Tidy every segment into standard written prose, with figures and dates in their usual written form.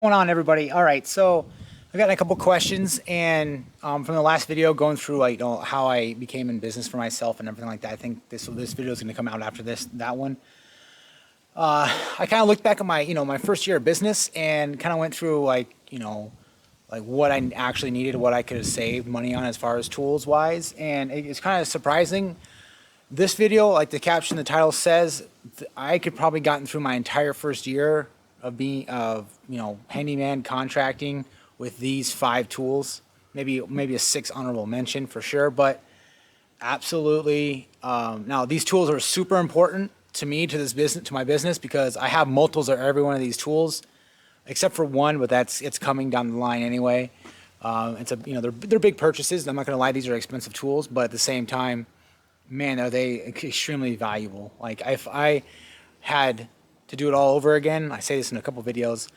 What's going on, everybody? All right, so I got a couple questions, and from the last video, going through like how I became in business for myself and everything like that. I think this video is going to come out after that one. I kind of looked back at my first year of business and kind of went through like what I actually needed, what I could have saved money on as far as tools wise, and it's kind of surprising. This video, like the caption, the title says, I could probably gotten through my entire first year of being handyman contracting with these 5 tools. Maybe a 6 honorable mention for sure, but absolutely. Now these tools are super important to me, to my business, because I have multiples of every one of these tools, except for one, but it's coming down the line anyway. They're big purchases. I'm not gonna lie, these are expensive tools, but at the same time, man, are they extremely valuable. Like if I had to do it all over again, I say this in a couple videos,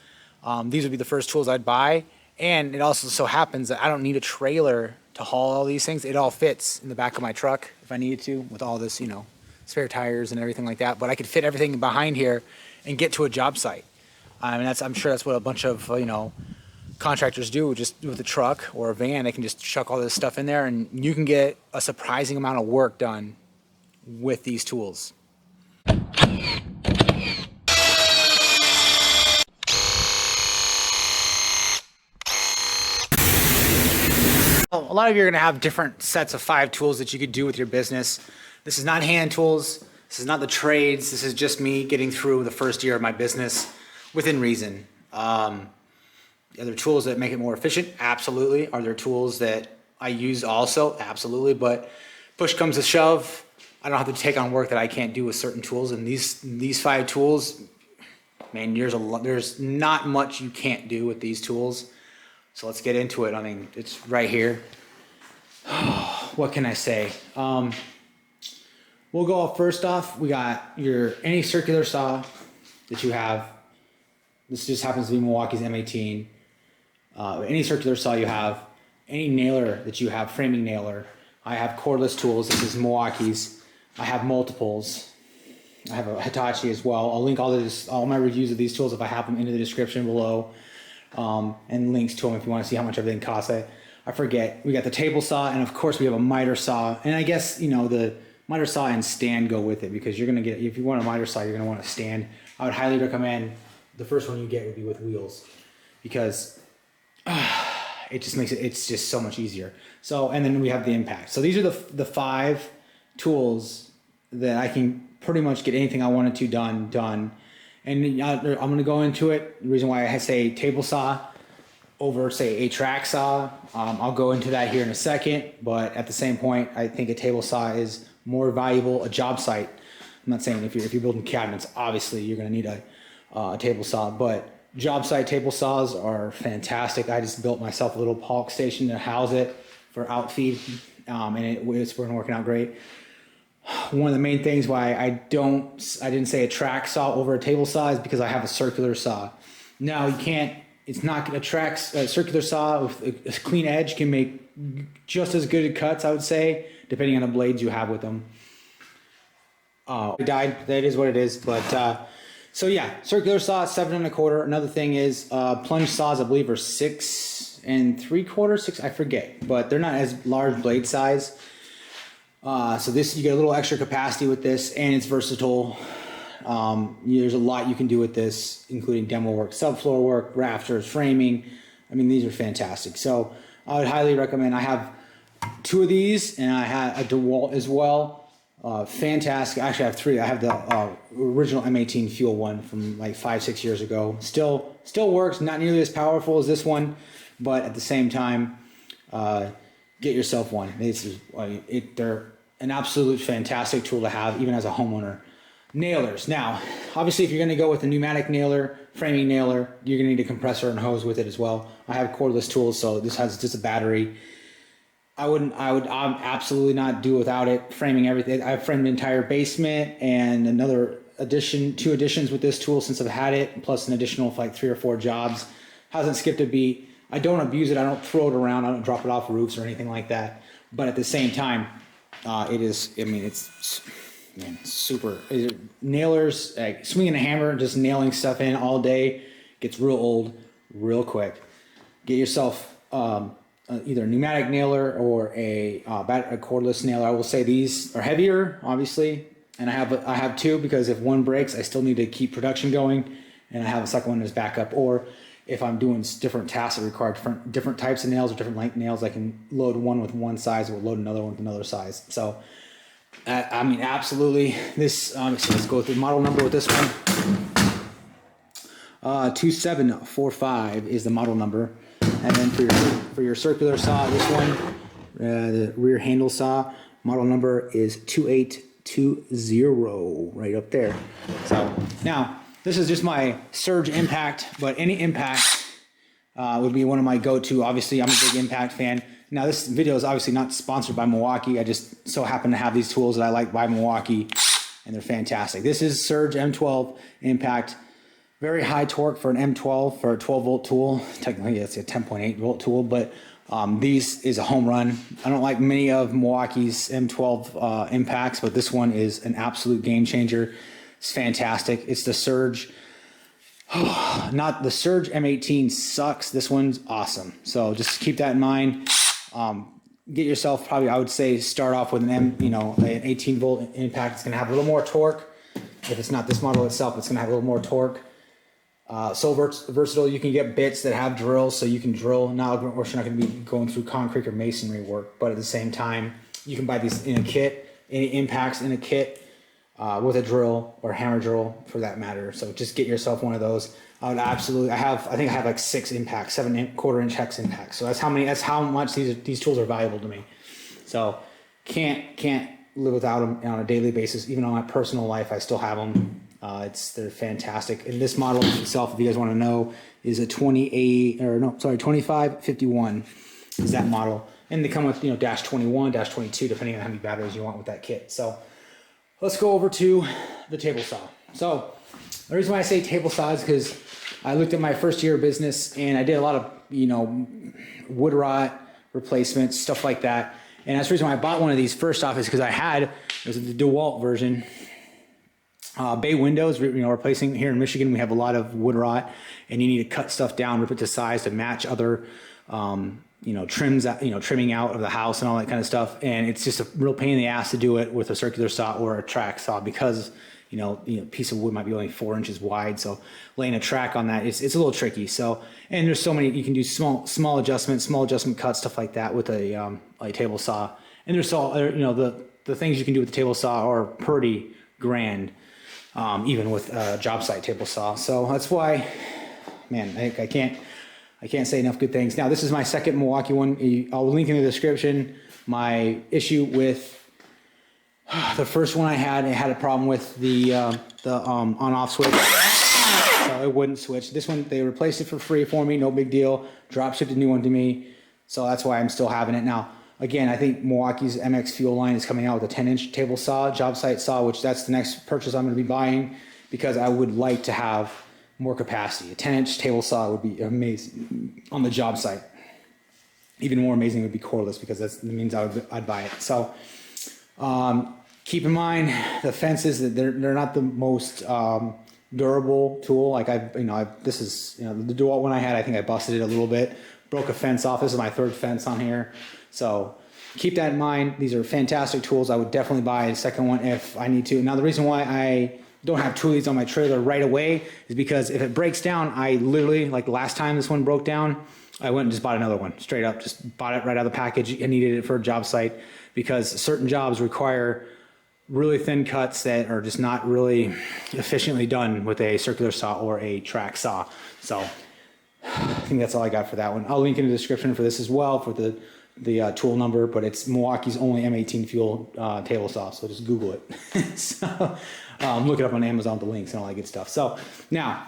these would be the first tools I'd buy. And it also so happens that I don't need a trailer to haul all these things. It all fits in the back of my truck if I needed to, with all this, spare tires and everything like that. But I could fit everything behind here and get to a job site. I'm sure that's what a bunch of, contractors do, just with a truck or a van. They can just chuck all this stuff in there and you can get a surprising amount of work done with these tools. A lot of you are going to have different sets of 5 tools that you could do with your business. This is not hand tools. This is not the trades. This is just me getting through the first year of my business within reason. Are there tools that make it more efficient? Absolutely. Are there tools that I use also? Absolutely. But push comes to shove, I don't have to take on work that I can't do with certain tools. And these 5 tools, man, there's not much you can't do with these tools. So let's get into it. I mean, it's right here. What can I say? We'll go first off. We got any circular saw that you have. This just happens to be Milwaukee's M18. Any circular saw you have, any nailer that you have, framing nailer. I have cordless tools. This is Milwaukee's. I have multiples. I have a Hitachi as well. I'll link all my reviews of these tools if I have them into the description below, and links to them if you want to see how much everything costs. I forget. We got the table saw, and of course we have a miter saw. And I guess the miter saw and stand go with it, because if you want a miter saw, you're gonna want a stand. I would highly recommend the first one you get would be with wheels, because it just makes it's just so much easier. So, and then we have the Impact. So these are the 5 tools that I can pretty much get anything I wanted to done. And I'm going to go into it. The reason why I say table saw over, say, a track saw, I'll go into that here in a second. But at the same point, I think a table saw is more valuable. A job site, I'm not saying if you're building cabinets, obviously you're going to need a table saw, but job site table saws are fantastic. I just built myself a little Polk station to house it for outfeed, and it's been working out great. One of the main things why I didn't say a track saw over a table saw is because I have a circular saw. Now it's not a circular saw with a clean edge can make just as good cuts, I would say, depending on the blades you have with them. It died, that is what it is, but so yeah, circular saw 7 1/4. Another thing is plunge saws, I believe, are 6 3/4, 6, I forget, but they're not as large blade size. So you get a little extra capacity with this, and it's versatile. There's a lot you can do with this, including demo work, subfloor work, rafters, framing. I mean, these are fantastic. So I would highly recommend. I have 2 of these, and I have a DeWalt as well. Fantastic. Actually, I have 3. I have the original M18 fuel one from like 5-6 years ago. Still works. Not nearly as powerful as this one, but at the same time, get yourself one. They're an absolute fantastic tool to have, even as a homeowner. Nailers. Now, obviously, if you're going to go with a pneumatic nailer, framing nailer, you're going to need a compressor and hose with it as well. I have cordless tools, so this has just a battery. I would absolutely not do without it. Framing everything. I've framed the entire basement, and 2 additions with this tool since I've had it, plus an additional like 3 or 4 jobs. Hasn't skipped a beat. I don't abuse it. I don't throw it around. I don't drop it off roofs or anything like that. But at the same time, it's super. Nailers, swinging a hammer, just nailing stuff in all day gets real old real quick. Get yourself either a pneumatic nailer or a cordless nailer. I will say these are heavier, obviously, and I have two because if one breaks, I still need to keep production going, and I have a second one as backup. Or if I'm doing different tasks that require different types of nails or different length nails, I can load one with one size or load another one with another size. So, I mean, absolutely. This so let's go through the model number with this one. 2745 is the model number, and then for your circular saw, this one, the rear handle saw, model number is 2820, right up there. So now this is just my Surge Impact, but any Impact would be one of my go-to. Obviously, I'm a big Impact fan. Now this video is obviously not sponsored by Milwaukee. I just so happen to have these tools that I like by Milwaukee, and they're fantastic. This is Surge M12 Impact. Very high torque for an M12 for a 12 volt tool. Technically it's a 10.8 volt tool, but these is a home run. I don't like many of Milwaukee's M12 Impacts, but this one is an absolute game changer. It's fantastic. It's the Surge. Not the Surge M18 sucks. This one's awesome. So just keep that in mind. Get yourself probably, I would say, start off with an 18 volt Impact. It's going to have a little more torque. If it's not this model itself, it's going to have a little more torque. So versatile, you can get bits that have drills, so you can drill. Now, of course, you're not going to be going through concrete or masonry work, but at the same time, you can buy these in a kit, any Impacts in a kit with a drill or hammer drill for that matter. So just get yourself one of those. I would absolutely, I think I have like 6 Impacts, 7.25 inch hex Impacts. So that's how much these tools are valuable to me. So can't live without them on a daily basis. Even on my personal life, I still have them. They're fantastic. And this model itself, if you guys want to know, is a 2551 is that model. And they come with, dash 21, dash 22, depending on how many batteries you want with that kit. So let's go over to the table saw. So the reason why I say table saw is because I looked at my first year of business and I did a lot of, wood rot replacements, stuff like that. And that's the reason why I bought one of these first off is because it was the DeWalt version. Bay windows, replacing here in Michigan, we have a lot of wood rot, and you need to cut stuff down, rip it to size to match other, trimming out of the house and all that kind of stuff. And it's just a real pain in the ass to do it with a circular saw or a track saw because, a piece of wood might be only 4 inches wide. So laying a track on that, it's a little tricky. So, and there's so many, you can do small adjustment cuts, stuff like that with a table saw. And there's all, the things you can do with the table saw are pretty grand. Even with a job site table saw. So that's why, man, I can't say enough good things. Now, this is my second Milwaukee one. I'll link in the description. My issue with the first one I had a problem with the on-off switch. So it wouldn't switch. This one, they replaced it for free for me, no big deal. Drop shipped a new one to me. So that's why I'm still having it now. Again, I think Milwaukee's MX Fuel line is coming out with a 10-inch table saw, job site saw, which that's the next purchase I'm going to be buying because I would like to have more capacity. A 10-inch table saw would be amazing on the job site. Even more amazing would be cordless because that means I'd buy it. So keep in mind the fences that they're not the most durable tool. Like this is the DeWalt one I had. I think I busted it a little bit, broke a fence off. This is my third fence on here. So keep that in mind. These are fantastic tools. I would definitely buy a second one if I need to. Now, the reason why I don't have two of these on my trailer right away is because if it breaks down, I literally, like the last time this one broke down, I went and just bought another one straight up. Just bought it right out of the package. I needed it for a job site because certain jobs require really thin cuts that are just not really efficiently done with a circular saw or a track saw. So I think that's all I got for that one. I'll link in the description for this as well for the tool number, but it's Milwaukee's only M18 fuel table saw, so just Google it. So look it up on Amazon, the links and all that good stuff. So now,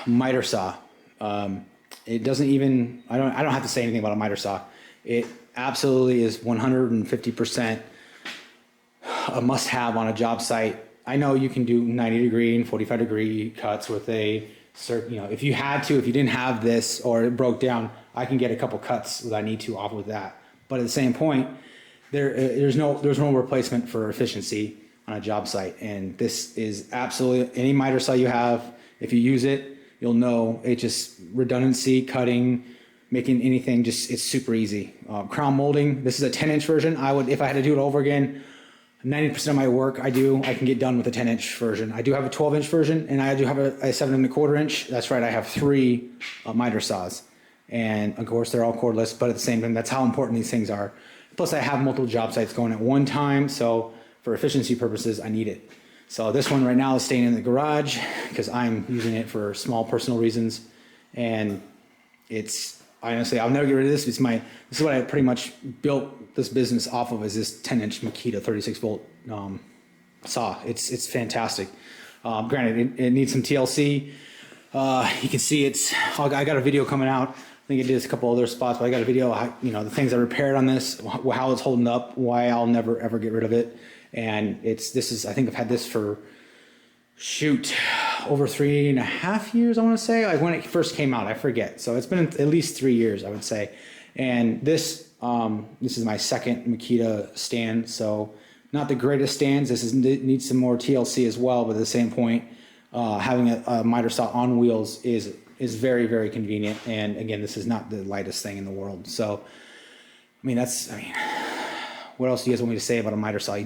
miter saw. It doesn't even, I don't have to say anything about a miter saw. It absolutely is 150% a must-have on a job site. I know you can do 90-degree and 45-degree cuts with a if you had to, if you didn't have this or it broke down, I can get a couple cuts that I need to off with that. But at the same point, there's no replacement for efficiency on a job site. And this is absolutely, any miter saw you have, if you use it, you'll know it just redundancy, cutting, making anything, just it's super easy. Crown molding, this is a 10-inch version. I would, if I had to do it over again, 90% of my work I can get done with a 10-inch version. I do have a 12-inch version, and I do have a 7¼ inch. That's right, I have 3 miter saws. And of course they're all cordless, but at the same time, that's how important these things are. Plus I have multiple job sites going at one time, so for efficiency purposes, I need it. So this one right now is staying in the garage because I'm using it for small personal reasons. And it's, honestly, I'll never get rid of this. This is what I pretty much built this business off of, is this 10-inch Makita 36-volt saw. It's fantastic. Granted, it needs some TLC. You can see I got a video coming out. I think it did a couple other spots, but I got a video, the things I repaired on this, how it's holding up, why I'll never ever get rid of it. And I think I've had this for, over 3.5 years, I want to say. Like when it first came out, I forget. So it's been at least 3 years, I would say. And this is my second Makita stand. So not the greatest stands. Needs some more TLC as well, but at the same point, having a miter saw on wheels is very, very convenient. And again, this is not the lightest thing in the world. So, what else do you guys want me to say about a miter saw?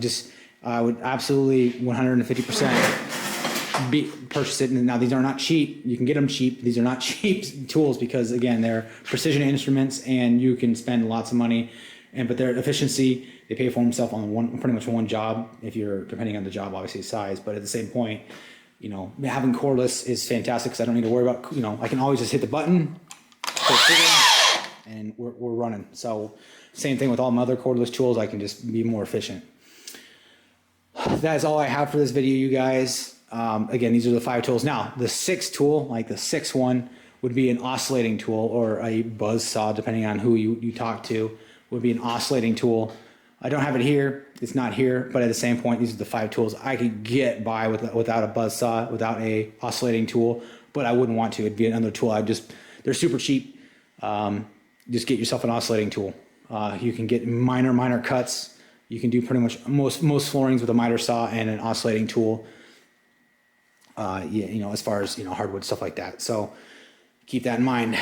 I would absolutely 150% purchase it. And now these are not cheap. You can get them cheap. These are not cheap tools because again, they're precision instruments and you can spend lots of money. But their efficiency, they pay for themselves on pretty much one job, if you're depending on the job, obviously size. But at the same point, having cordless is fantastic because I don't need to worry about, I can always just hit the button, and we're running. So same thing with all my other cordless tools. I can just be more efficient. That is all I have for this video, you guys. Again, these are the 5 tools. Now, the 6th tool, like the 6th one, would be an oscillating tool or a buzz saw, depending on who you talk to, would be an oscillating tool. I don't have it here. It's not here, but at the same point, these are the 5 tools I could get by without a buzz saw, without a oscillating tool, but I wouldn't want to. It'd be another tool. They're super cheap. Just get yourself an oscillating tool. You can get minor cuts. You can do pretty much most floorings with a miter saw and an oscillating tool. As far as hardwood stuff like that. So keep that in mind.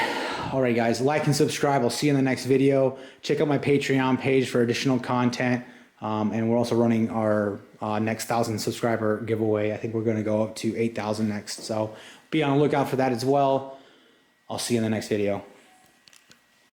All right, guys, like and subscribe. I'll see you in the next video. Check out my Patreon page for additional content. And we're also running our next 1,000 subscriber giveaway. I think we're going to go up to 8,000 next. So be on the lookout for that as well. I'll see you in the next video.